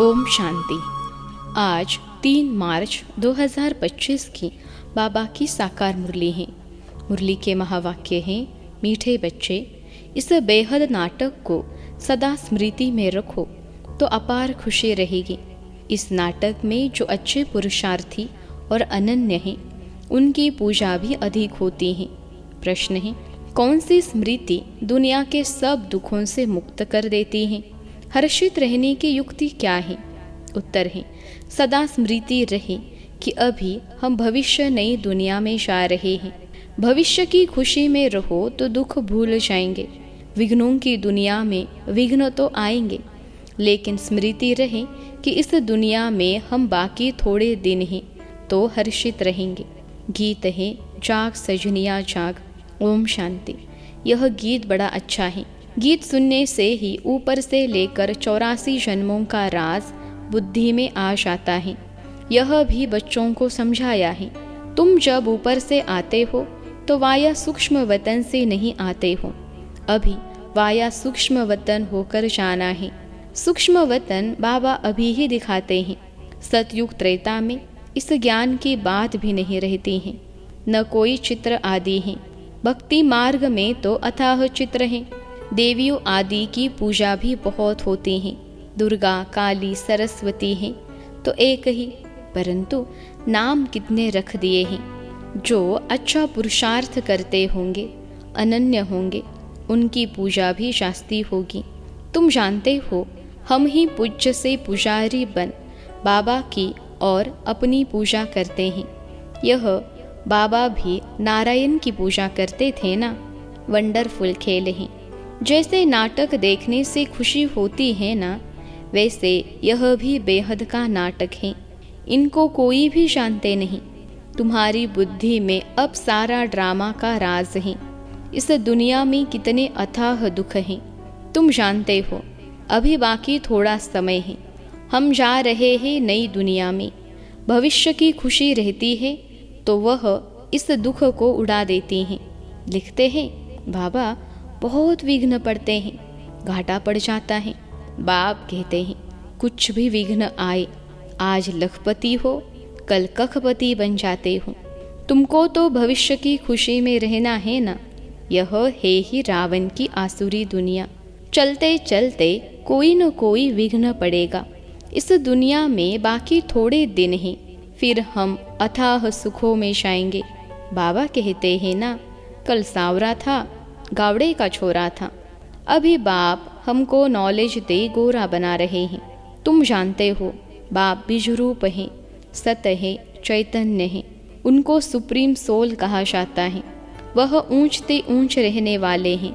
ओम शांति। आज 3 मार्च 2025 की बाबा की साकार मुरली है। मुरली के महावाक्य हैं, मीठे बच्चे, इस बेहद नाटक को सदा स्मृति में रखो तो अपार खुशी रहेगी। इस नाटक में जो अच्छे पुरुषार्थी और अनन्य हैं, उनकी पूजा भी अधिक होती है। प्रश्न है, कौन सी स्मृति दुनिया के सब दुखों से मुक्त कर देती है? हर्षित रहने की युक्ति क्या है? उत्तर है, सदा स्मृति रहे कि अभी हम भविष्य नई दुनिया में जा रहे हैं। भविष्य की खुशी में रहो तो दुख भूल जाएंगे। विघ्नों की दुनिया में विघ्न तो आएंगे, लेकिन स्मृति रहे कि इस दुनिया में हम बाकी थोड़े दिन हैं तो हर्षित रहेंगे। गीत है, जाग सजनिया जाग। ओम शांति। यह गीत बड़ा अच्छा है। गीत सुनने से ही ऊपर से लेकर 84 जन्मों का राज बुद्धि में आ जाता है। यह भी बच्चों को समझाया है। तुम जब ऊपर से आते हो तो वाया सूक्ष्म वतन से नहीं आते हो। अभी वाया सूक्ष्म वतन होकर जाना है। सूक्ष्म वतन बाबा अभी ही दिखाते हैं। सतयुग त्रेता में इस ज्ञान की बात भी नहीं रहती है, न कोई चित्र आदि है। भक्ति मार्ग में तो अथाह चित्र हैं। देवियों आदि की पूजा भी बहुत होती है। दुर्गा, काली, सरस्वती हैं तो एक ही, परंतु नाम कितने रख दिए हैं। जो अच्छा पुरुषार्थ करते होंगे, अनन्य होंगे, उनकी पूजा भी शास्ती होगी। तुम जानते हो, हम ही पूज्य से पुजारी बन बाबा की और अपनी पूजा करते हैं। यह बाबा भी नारायण की पूजा करते थे ना। वंडरफुल खेल हैं। जैसे नाटक देखने से खुशी होती है ना, वैसे यह भी बेहद का नाटक है। इनको कोई भी जानते नहीं। तुम्हारी बुद्धि में अब सारा ड्रामा का राज है। इस दुनिया में कितने अथाह दुख हैं, तुम जानते हो। अभी बाकी थोड़ा समय है। हम जा रहे हैं नई दुनिया में। भविष्य की खुशी रहती है तो वह इस दुख को उड़ा देती हैं। लिखते हैं, बाबा बहुत विघ्न पड़ते हैं, घाटा पड़ जाता है। बाप कहते हैं, कुछ भी विघ्न आए, आज लखपति हो कल कखपति बन जाते हो। तुमको तो भविष्य की खुशी में रहना है ना। यह है ही रावण की आसुरी दुनिया। चलते चलते कोई न कोई विघ्न पड़ेगा। इस दुनिया में बाकी थोड़े दिन हैं, फिर हम अथाह सुखों में जाएंगे। बाबा कहते हैं ना, कल सांवरा था, गावड़े का छोरा था। अभी बाप हमको नॉलेज दे गोरा बना रहे हैं। तुम जानते हो, बाप बीज रूप है, सत है, चैतन्य है। उनको सुप्रीम सोल कहा जाता है। वह ऊंचते ऊंच रहने वाले हैं,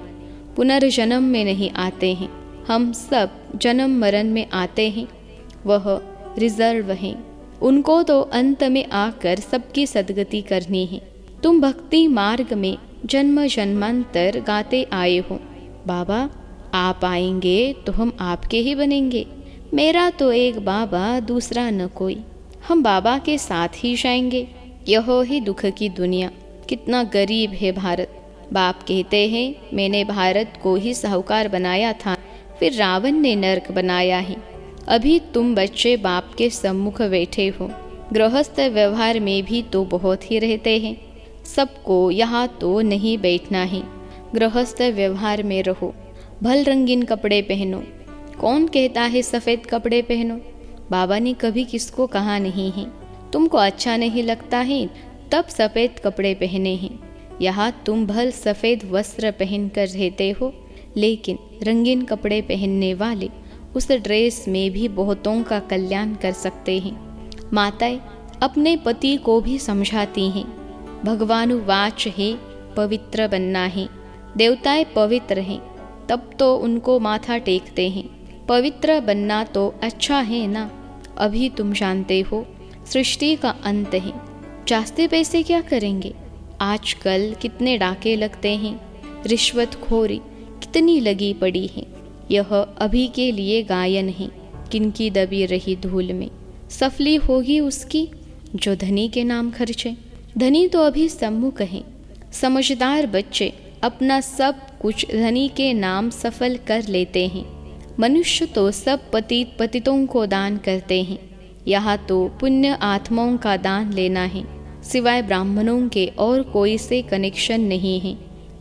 पुनर्जन्म में नहीं आते हैं। हम सब जन्म मरण में आते हैं। वह रिजर्व हैं। उनको तो अंत में आकर सबकी सदगति करनी है। तुम भक्ति मार्ग में जन्म जन्मांतर गाते आए हो, बाबा आप आएंगे तो हम आपके ही बनेंगे। मेरा तो एक बाबा, दूसरा न कोई। हम बाबा के साथ ही जाएंगे। यह ही दुख की दुनिया। कितना गरीब है भारत। बाप कहते हैं, मैंने भारत को ही साहूकार बनाया था, फिर रावण ने नर्क बनाया है। अभी तुम बच्चे बाप के सम्मुख बैठे हो। गृहस्थ व्यवहार में भी तो बहुत ही रहते हैं। सबको यहाँ तो नहीं बैठना है। गृहस्थ व्यवहार में रहो। भल रंगीन कपड़े पहनो। कौन कहता है सफ़ेद कपड़े पहनो? बाबा ने कभी किसको कहा नहीं है। तुमको अच्छा नहीं लगता है तब सफ़ेद कपड़े पहने हैं। यहाँ तुम भल सफ़ेद वस्त्र पहन कर रहते हो, लेकिन रंगीन कपड़े पहनने वाले उस ड्रेस में भी बहुतों का कल्याण कर सकते हैं। माताएं अपने पति को भी समझाती हैं। भगवानुवाच है, पवित्र बनना है। देवताएं पवित्र हैं, तब तो उनको माथा टेकते हैं। पवित्र बनना तो अच्छा है ना। अभी तुम जानते हो, सृष्टि का अंत है। जास्ते पैसे क्या करेंगे? आजकल कितने डाके लगते हैं। रिश्वतखोरी कितनी लगी पड़ी है। यह अभी के लिए गायन है। किनकी दबी रही धूल में सफली होगी उसकी जो धनी के नाम खर्चे। धनी तो अभी सम्मुख है। समझदार बच्चे अपना सब कुछ धनी के नाम सफल कर लेते हैं। मनुष्य तो सब पतित पतितों को दान करते हैं, यहाँ तो पुण्य आत्माओं का दान लेना है। सिवाय ब्राह्मणों के और कोई से कनेक्शन नहीं है।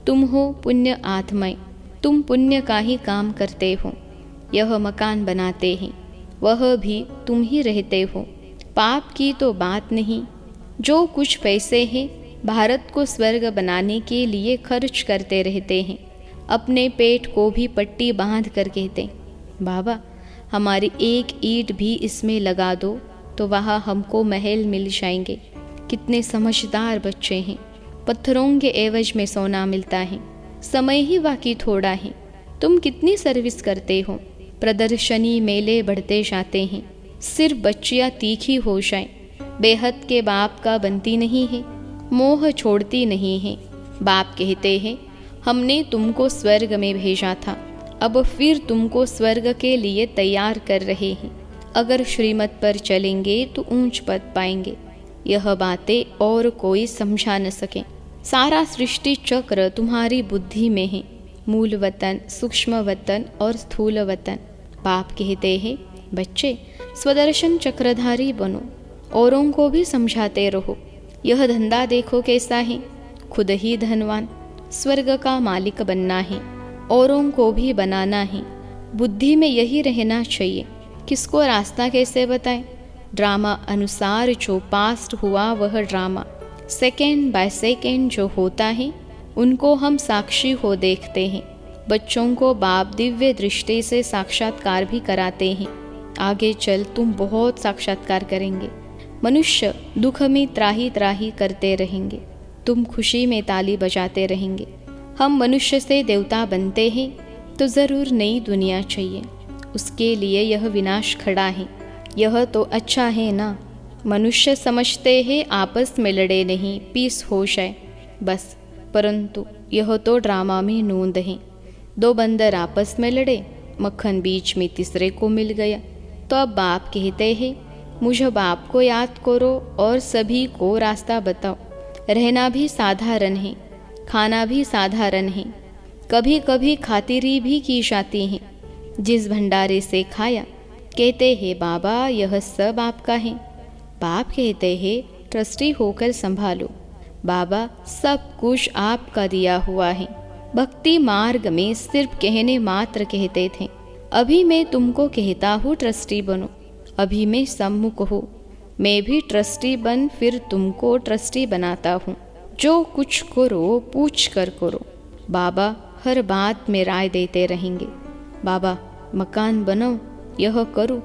तुम हो पुण्य आत्माएं, तुम पुण्य का ही काम करते हो। यह मकान बनाते हैं, वह भी तुम ही रहते हो। पाप की तो बात नहीं। जो कुछ पैसे हैं भारत को स्वर्ग बनाने के लिए खर्च करते रहते हैं। अपने पेट को भी पट्टी बांध कर कहते, बाबा हमारी एक ईंट भी इसमें लगा दो तो वहाँ हमको महल मिल जाएंगे। कितने समझदार बच्चे हैं। पत्थरों के एवज में सोना मिलता है। समय ही बाकी थोड़ा है। तुम कितनी सर्विस करते हो। प्रदर्शनी मेले बढ़ते जाते हैं। सिर्फ बच्चियाँ तीखी हो जाए। बेहद के बाप का बनती नहीं है, मोह छोड़ती नहीं है। बाप कहते हैं हमने तुमको स्वर्ग में भेजा था, अब फिर तुमको स्वर्ग के लिए तैयार कर रहे हैं। अगर श्रीमत पर चलेंगे तो ऊंच पद पाएंगे। यह बातें और कोई समझा न सके। सारा सृष्टि चक्र तुम्हारी बुद्धि में है। मूल वतन, सूक्ष्म वतन और स्थूल वतन। बाप कहते हैं बच्चे स्वदर्शन चक्रधारी बनो, औरों को भी समझाते रहो। यह धंधा देखो कैसा है, खुद ही धनवान, स्वर्ग का मालिक बनना है, औरों को भी बनाना है। बुद्धि में यही रहना चाहिए। किसको रास्ता कैसे बताएं। ड्रामा अनुसार जो पास्ट हुआ वह ड्रामा सेकेंड बाय सेकेंड जो होता है उनको हम साक्षी हो देखते हैं। बच्चों को बाप दिव्य दृष्टि से साक्षात्कार भी कराते हैं। आगे चल तुम बहुत साक्षात्कार करेंगे। मनुष्य दुख में त्राही त्राही करते रहेंगे, तुम खुशी में ताली बजाते रहेंगे। हम मनुष्य से देवता बनते हैं तो ज़रूर नई दुनिया चाहिए। उसके लिए यह विनाश खड़ा है। यह तो अच्छा है ना। मनुष्य समझते हैं आपस में लड़े नहीं, पीस हो जाए बस, परंतु यह तो ड्रामा में नोंद है। दो बंदर आपस में लड़े, मक्खन बीच में तीसरे को मिल गया। तो अब बाप कहते हैं मुझे बाप को याद करो और सभी को रास्ता बताओ। रहना भी साधारण है, खाना भी साधारण है, कभी कभी खातिरी भी की जाती है। जिस भंडारे से खाया कहते हैं बाबा यह सब आपका है। बाप कहते हैं ट्रस्टी होकर संभालो। बाबा सब कुछ आपका दिया हुआ है। भक्ति मार्ग में सिर्फ कहने मात्र कहते थे। अभी मैं तुमको कहता हूँ ट्रस्टी बनो। अभी मैं सम्मुख हूँ, मैं भी ट्रस्टी बन फिर तुमको ट्रस्टी बनाता हूँ। जो कुछ करो पूछ कर करो। बाबा हर बात में राय देते रहेंगे। बाबा मकान बनाओ, यह करो।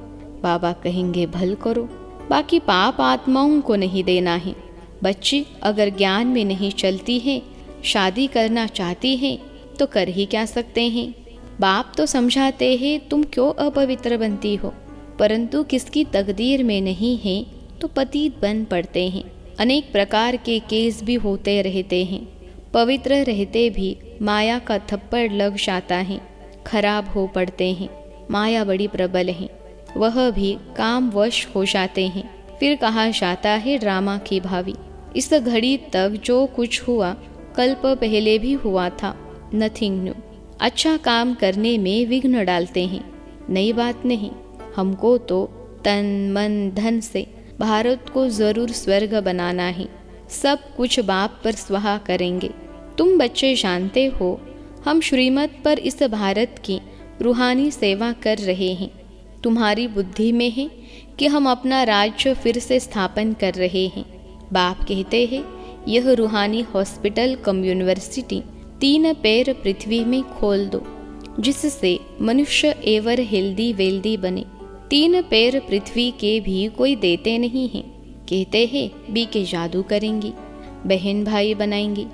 बाबा कहेंगे भल करो। बाकी पाप आत्माओं को नहीं देना है। बच्ची अगर ज्ञान में नहीं चलती है, शादी करना चाहती है तो कर ही क्या सकते हैं। बाप तो समझाते हैं तुम क्यों अपवित्र बनती हो, परंतु किसकी तकदीर में नहीं है तो पतित बन पड़ते हैं। अनेक प्रकार के केस भी होते रहते हैं। पवित्र रहते भी माया का थप्पड़ लग जाता है, खराब हो पड़ते हैं। माया बड़ी प्रबल है, वह भी कामवश हो जाते हैं। फिर कहा जाता है ड्रामा की भावी। इस घड़ी तक जो कुछ हुआ कल्प पहले भी हुआ था, नथिंग न्यू। अच्छा काम करने में विघ्न डालते हैं, नई बात नहीं। हमको तो तन मन धन से भारत को जरूर स्वर्ग बनाना है। सब कुछ बाप पर स्वाहा करेंगे। तुम बच्चे जानते हो हम श्रीमत पर इस भारत की रूहानी सेवा कर रहे हैं। तुम्हारी बुद्धि में है कि हम अपना राज्य फिर से स्थापन कर रहे हैं। बाप कहते हैं यह रूहानी हॉस्पिटल कम यूनिवर्सिटी 3 पैर पृथ्वी में खोल दो, जिससे मनुष्य एवर हेल्दी वेल्दी बने। 3 पैर पृथ्वी के भी कोई देते नहीं हैं। कहते हैं बीके जादू करेंगी, बहन भाई बनाएंगी।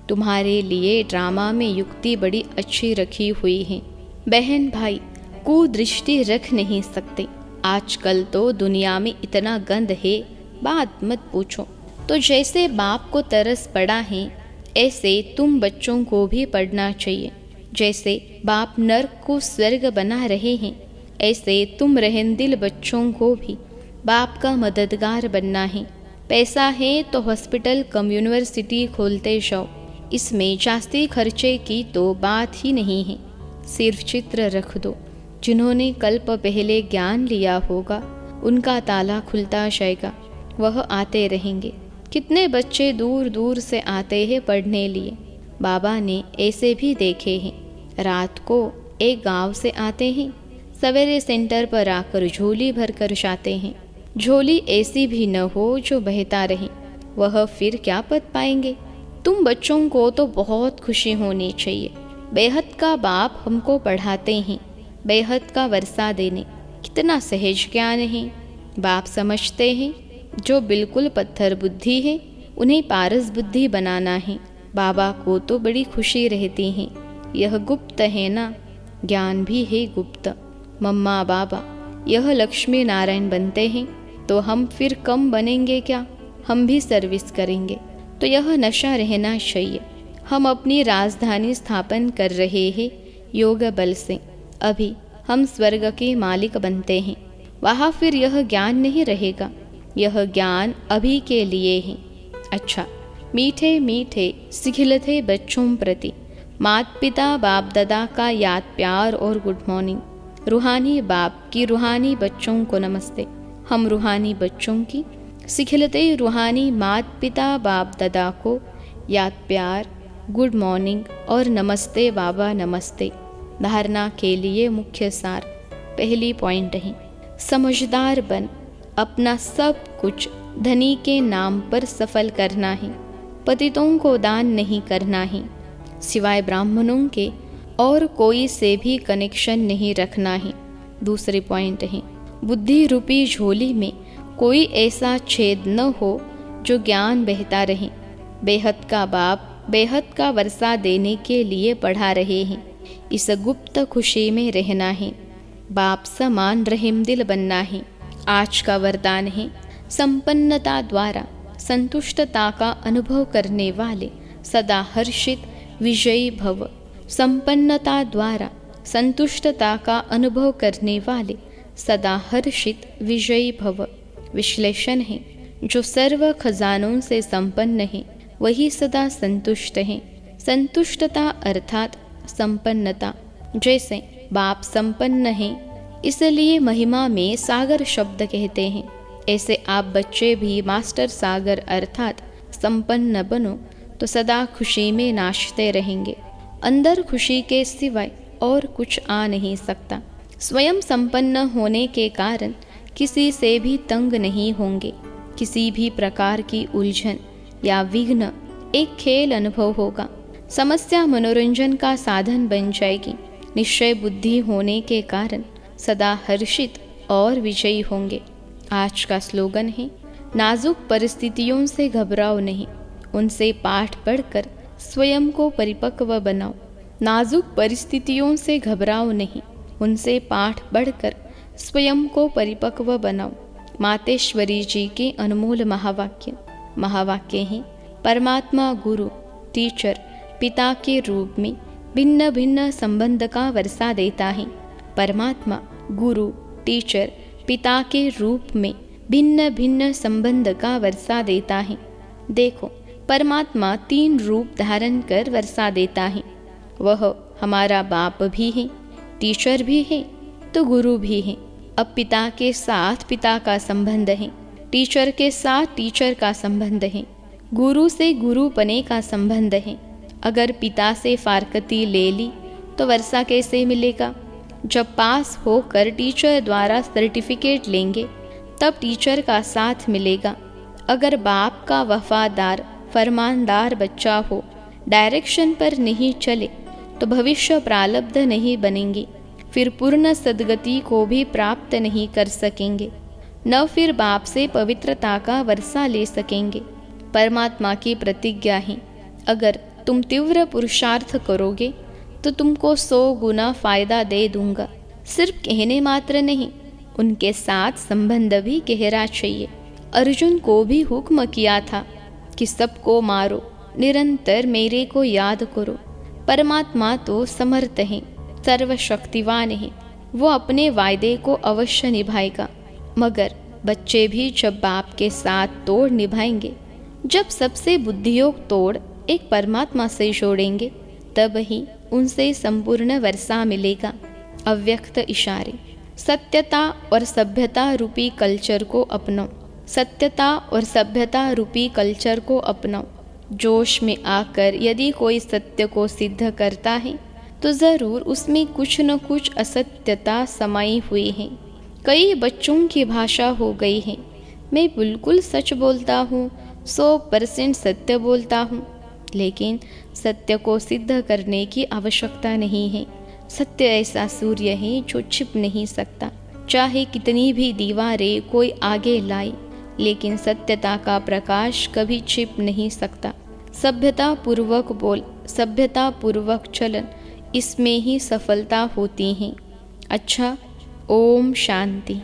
तुम्हारे लिए ड्रामा में युक्ति बड़ी अच्छी रखी हुई है। बहन भाई कुदृष्टि रख नहीं सकते। आजकल तो दुनिया में इतना गंद है, बात मत पूछो। तो जैसे बाप को तरस पड़ा है, ऐसे तुम बच्चों को भी पढ़ना चाहिए। जैसे बाप नर्क को स्वर्ग बना रहे हैं, ऐसे तुम रहमदिल बच्चों को भी बाप का मददगार बनना है। पैसा है तो हॉस्पिटल कम यूनिवर्सिटी खोलते जाओ। इसमें जास्ती खर्चे की तो बात ही नहीं है। सिर्फ चित्र रख दो, जिन्होंने कल्प पहले ज्ञान लिया होगा उनका ताला खुलता जाएगा, वह आते रहेंगे। कितने बच्चे दूर दूर से आते हैं पढ़ने लिए। बाबा ने ऐसे भी देखे हैं, रात को एक गांव से आते हैं, सवेरे सेंटर पर आकर झोली भर कर जाते हैं। झोली ऐसी भी न हो जो बहता रहे, वह फिर क्या पद पाएंगे। तुम बच्चों को तो बहुत खुशी होनी चाहिए। बेहद का बाप हमको पढ़ाते हैं, बेहद का वर्षा देने। कितना सहज ज्ञान है। बाप समझते हैं जो बिल्कुल पत्थर बुद्धि है उन्हें पारस बुद्धि बनाना है। बाबा को तो बड़ी खुशी रहती है। यह गुप्त है ना, ज्ञान भी है गुप्त। मम्मा बाबा यह लक्ष्मी नारायण बनते हैं तो हम फिर कम बनेंगे क्या, हम भी सर्विस करेंगे। तो यह नशा रहना चाहिए। हम अपनी राजधानी स्थापन कर रहे हैं योग बल से। अभी हम स्वर्ग के मालिक बनते हैं, वहाँ फिर यह ज्ञान नहीं रहेगा। यह ज्ञान अभी के लिए है। अच्छा, मीठे मीठे सिखिलते बच्चों प्रति माता पिता बाप दादा का याद प्यार और गुड मॉर्निंग। रूहानी बाप की रूहानी बच्चों को नमस्ते। हम रूहानी बच्चों की सिखिलते रूहानी माता पिता बाप दादा को याद प्यार, गुड मॉर्निंग और नमस्ते बाबा नमस्ते। धारणा के लिए मुख्य सार। पहली पॉइंट है, समझदार बन अपना सब कुछ धनी के नाम पर सफल करना है। पतितों को दान नहीं करना है, सिवाय ब्राह्मणों के और कोई से भी कनेक्शन नहीं रखना है। दूसरी पॉइंट है, बुद्धि रूपी झोली में कोई ऐसा छेद न हो जो ज्ञान बहता रहे। बेहद का बाप बेहद का वर्षा देने के लिए पढ़ा रहे हैं। इस गुप्त खुशी में रहना है। बाप समान रहीम दिल बनना है। आज का वरदान है, संपन्नता द्वारा संतुष्टता का अनुभव करने वाले सदा हर्षित विजयी भव। संपन्नता द्वारा संतुष्टता का अनुभव करने वाले सदा हर्षित विजयी भव। विश्लेषण है, जो सर्व खजानों से संपन्न है वही सदा संतुष्ट है। संतुष्टता अर्थात संपन्नता। जैसे बाप संपन्न है इसलिए महिमा में सागर शब्द कहते हैं, ऐसे आप बच्चे भी मास्टर सागर अर्थात संपन्न बनो तो सदा खुशी में नाचते रहेंगे। अंदर खुशी के सिवाय और कुछ आ नहीं सकता। स्वयं संपन्न होने के कारण किसी से भी तंग नहीं होंगे। किसी भी प्रकार की उलझन या विघ्न एक खेल अनुभव होगा। समस्या मनोरंजन का साधन बन जाएगी। निश्चय बुद्धि होने के कारण सदा हर्षित और विजयी होंगे। आज का स्लोगन है, नाजुक परिस्थितियों से घबराओ नहीं, उनसे पाठ पढ़कर स्वयं को परिपक्व बनाओ। नाजुक परिस्थितियों से घबराओ नहीं, उनसे पाठ पढ़कर स्वयं को परिपक्व बनाओ। मातेश्वरी जी के अनमोल महावाक्य हैं, परमात्मा गुरु टीचर पिता के रूप में भिन्न भिन्न संबंध का वर्षा देता है। परमात्मा गुरु टीचर पिता के रूप में भिन्न भिन्न संबंध का वर्षा देता है। देखो, परमात्मा 3 रूप धारण कर वर्षा देता है। वह हमारा बाप भी है, टीचर भी है तो गुरु भी है। अब पिता के साथ पिता का संबंध है, टीचर के साथ टीचर का संबंध है, गुरु से गुरु पने का संबंध है। अगर पिता से फारकती ले ली तो वर्षा कैसे मिलेगा। जब पास होकर टीचर द्वारा सर्टिफिकेट लेंगे तब टीचर का साथ मिलेगा। अगर बाप का वफादार फरमानदार बच्चा हो, डायरेक्शन पर नहीं चले तो भविष्य प्रारब्ध नहीं बनेंगे, फिर पूर्ण सद्गति को भी प्राप्त नहीं कर सकेंगे, न फिर बाप से पवित्रता का वर्षा ले सकेंगे। परमात्मा की प्रतिज्ञा है, अगर तुम तीव्र पुरुषार्थ करोगे तो तुमको 100 गुना फायदा दे दूंगा। सिर्फ कहने मात्र नहीं, उनके साथ संबंध भी गहरा चाहिए। अर्जुन को भी हुक्म किया था कि सबको मारो, निरंतर मेरे को याद करो। परमात्मा तो समर्थ है, सर्वशक्तिवान है, वो अपने वायदे को अवश्य निभाएगा। मगर बच्चे भी जब बाप के साथ तोड़ निभाएंगे, जब सबसे बुद्धियोग तोड़ एक परमात्मा से जोड़ेंगे, तब ही उनसे संपूर्ण वर्षा मिलेगा। अव्यक्त इशारे। सत्यता और सभ्यता रूपी कल्चर को अपनाओ। सत्यता और सभ्यता रूपी कल्चर को अपनाओ। जोश में आकर यदि कोई सत्य को सिद्ध करता है तो ज़रूर उसमें कुछ न कुछ असत्यता समाई हुई है। कई बच्चों की भाषा हो गई है, मैं बिल्कुल सच बोलता हूँ, 100% सत्य बोलता हूँ। लेकिन सत्य को सिद्ध करने की आवश्यकता नहीं है। सत्य ऐसा सूर्य है जो छिप नहीं सकता, चाहे कितनी भी दीवारें कोई आगे लाए, लेकिन सत्यता का प्रकाश कभी छिप नहीं सकता। सभ्यता पूर्वक बोल, सभ्यता पूर्वक चलन, इसमें ही सफलता होती है। अच्छा, ओम शांति।